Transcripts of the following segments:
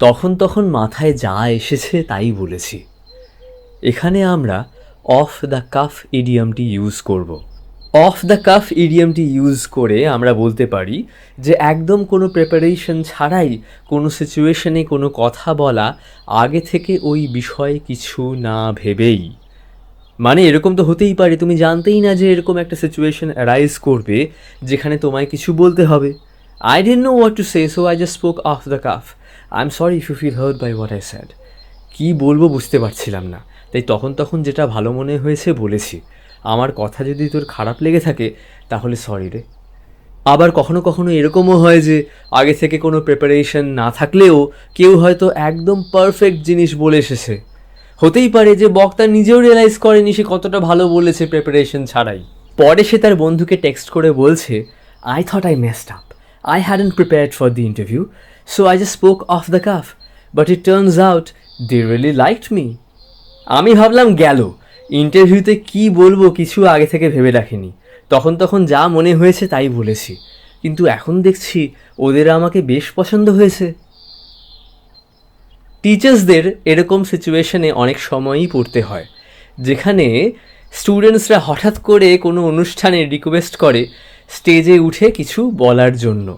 তখন তখন মাথায় যা এসেছে তাই বলেছি। এখানে আমরা অফ দ্য কাফ ইডিয়মটি ইউজ করব। অফ দ্য কাফ ইডিয়মটি ইউজ করে আমরা বলতে পারি যে একদম কোনো প্রিপারেশন ছাড়াই কোনো সিচুয়েশনে কোনো কথা বলা, আগে থেকে ওই বিষয়ে কিছু না ভেবেই। মানে এরকম তো হতেই পারে তুমি জানতেই না যে এরকম একটা সিচুয়েশন অ্যারাইজ করবে যেখানে তোমায় কিছু বলতে হবে। I didn't know what to say, so I just spoke off the cuff. I am sorry if you feel hurt by what I said. কী বলবো বুঝতে পারছিলাম না, তাই তখন তখন যেটা ভালো মনে হয়েছে বলেছি। আমার কথা যদি তোর খারাপ লেগে থাকে তাহলে সরি রে। আবার কখনো কখনো এরকমও হয় যে আগে থেকে কোনো প্রিপারেশন না থাকলেও কেউ হয়তো একদম পারফেক্ট জিনিস বলে এসেছে। হতেই পারে যে বক্তা নিজেও রিয়েলাইজ করেনি সে কতটা ভালো বলেছে প্রিপারেশন ছাড়াই। পরে সে তার বন্ধুকে টেক্সট করে বলছে, I thought I messed up, I hadn't prepared for the interview, so I just spoke off the cuff, but it turns out they really liked me. আমি ভাবলাম গেল, ইন্টারভিউতে কি বলবো কিছু আগে থেকে ভেবে রাখিনি, তখন তখন যা মনে হয়েছে তাই বলেছি, কিন্তু এখন দেখছি ওদের আমাকে বেশ পছন্দ হয়েছে। টিচার্সদের এরকম সিচুয়েশনে অনেক সময়ই পড়তে হয়, যেখানে স্টুডেন্টসরা হঠাৎ করে কোনো অনুষ্ঠানে রিকোয়েস্ট করে স্টেজে উঠে কিছু বলার জন্য।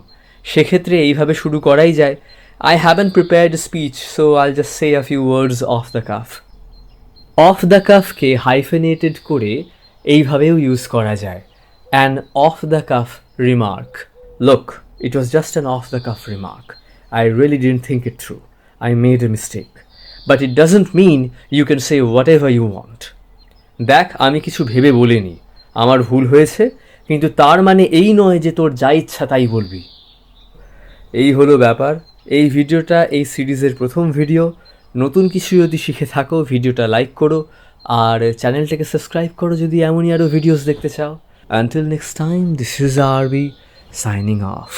সেক্ষেত্রে এইভাবে শুরু করাই যায়, I haven't prepared speech, so I'll just say a few words off the cuff. Off the কাফকে হাইফেনেটেড করে এইভাবেও ইউজ করা যায়, an off the cuff remark. Look, it was just an off the cuff remark, I really didn't think it through, I made a mistake, but it doesn't mean you can say whatever you want. দেখ, আমি কিছু ভেবে বলিনি, আমার ভুল হয়েছে, কিন্তু তার মানে এই নয় যে তোর যা ইচ্ছা তাই বলবি। এই হলো ব্যাপার। এই ভিডিওটা এই সিরিজের প্রথম ভিডিও। নতুন কিছু যদি শিখে থাকো ভিডিওটা লাইক করো, আর চ্যানেলটাকে সাবস্ক্রাইব করো যদি এমনই আরও ভিডিওস দেখতে চাও। Until next time, this is RB signing off.